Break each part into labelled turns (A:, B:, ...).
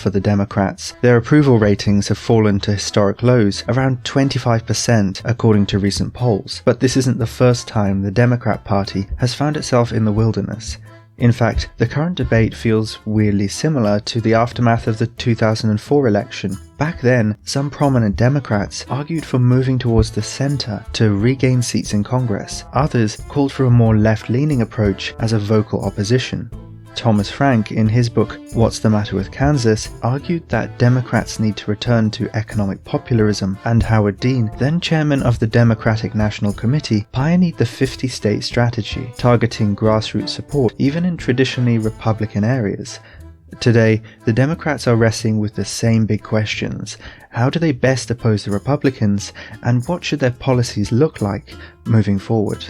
A: for the Democrats. Their approval ratings have fallen to historic lows, around 25% according to recent polls. But this isn't the first time the Democrat Party has found itself in the wilderness. In fact, the current debate feels weirdly similar to the aftermath of the 2004 election. Back then, some prominent Democrats argued for moving towards the center to regain seats in Congress. Others called for a more left-leaning approach as a vocal opposition. Thomas Frank, in his book What's the Matter with Kansas, argued that Democrats need to return to economic populism, and Howard Dean, then chairman of the Democratic National Committee, pioneered the 50-state strategy, targeting grassroots support even in traditionally Republican areas. Today, the Democrats are wrestling with the same big questions. How do they best oppose the Republicans, and what should their policies look like moving forward?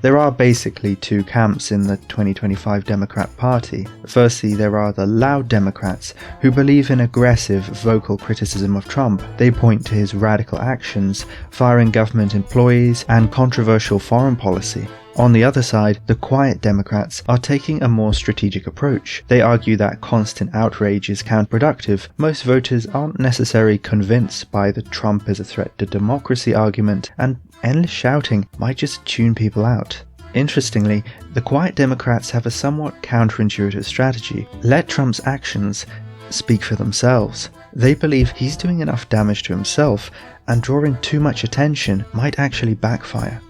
A: There are basically two camps in the 2025 Democrat Party. Firstly, there are the loud Democrats who believe in aggressive, vocal criticism of Trump. They point to his radical actions, firing government employees, and controversial foreign policy. On the other side, the quiet Democrats are taking a more strategic approach. They argue that constant outrage is counterproductive. Most voters aren't necessarily convinced by the Trump is a threat to democracy argument, and endless shouting might just tune people out. Interestingly, the quiet Democrats have a somewhat counterintuitive strategy. Let Trump's actions speak for themselves. They believe he's doing enough damage to himself, and drawing too much attention might actually backfire.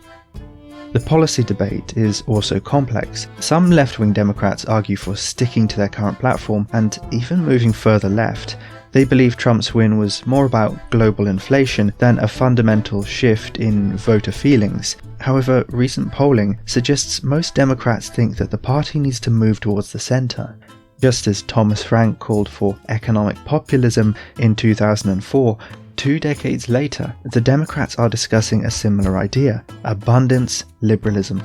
A: The policy debate is also complex. Some left-wing Democrats argue for sticking to their current platform and even moving further left. They believe Trump's win was more about global inflation than a fundamental shift in voter feelings. However, recent polling suggests most Democrats think that the party needs to move towards the center. Just as Thomas Frank called for economic populism in 2004, 2 decades later, the Democrats are discussing a similar idea: abundance liberalism.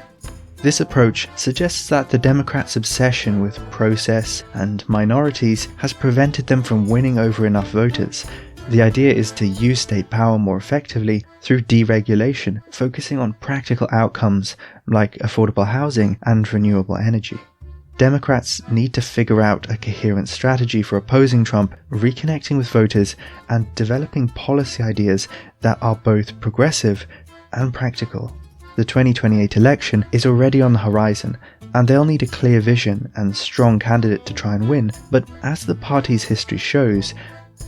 A: This approach suggests that the Democrats' obsession with process and minorities has prevented them from winning over enough voters. The idea is to use state power more effectively through deregulation, focusing on practical outcomes like affordable housing and renewable energy. Democrats need to figure out a coherent strategy for opposing Trump, reconnecting with voters, and developing policy ideas that are both progressive and practical. The 2028 election is already on the horizon, and they'll need a clear vision and strong candidate to try and win. But as the party's history shows,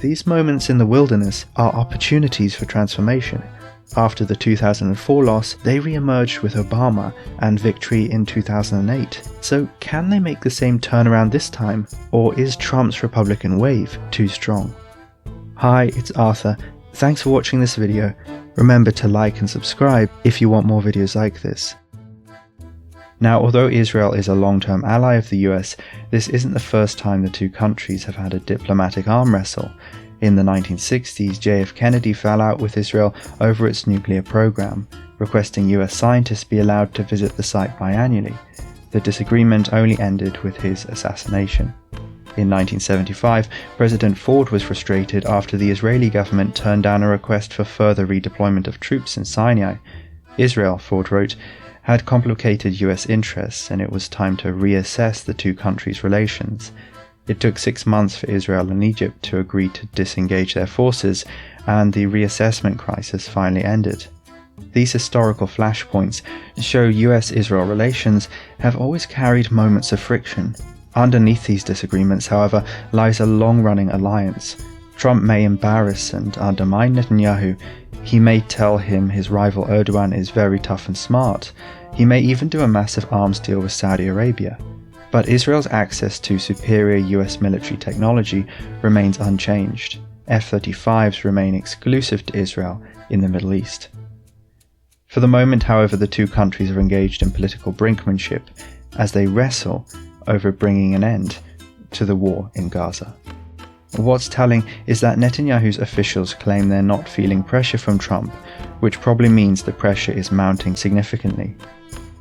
A: these moments in the wilderness are opportunities for transformation. After the 2004 loss, they re-emerged with Obama and victory in 2008. So can they make the same turnaround this time, or is Trump's Republican wave too strong? Hi, it's Arthur. Thanks for watching this video. Remember to like and subscribe if you want more videos like this. Now, although Israel is a long-term ally of the US, this isn't the first time the two countries have had a diplomatic arm wrestle. In the 1960s, JF Kennedy fell out with Israel over its nuclear program, requesting US scientists be allowed to visit the site biannually. The disagreement only ended with his assassination. In 1975, President Ford was frustrated after the Israeli government turned down a request for further redeployment of troops in Sinai. Israel, Ford wrote, had complicated US interests, and it was time to reassess the two countries' relations. It took 6 months for Israel and Egypt to agree to disengage their forces, and the reassessment crisis finally ended. These historical flashpoints show US-Israel relations have always carried moments of friction. Underneath these disagreements, however, lies a long-running alliance. Trump may embarrass and undermine Netanyahu. He may tell him his rival Erdogan is very tough and smart. He may even do a massive arms deal with Saudi Arabia. But Israel's access to superior US military technology remains unchanged. F-35s remain exclusive to Israel in the Middle East. For the moment, however, the two countries are engaged in political brinkmanship as they wrestle over bringing an end to the war in Gaza. What's telling is that Netanyahu's officials claim they're not feeling pressure from Trump, which probably means the pressure is mounting significantly.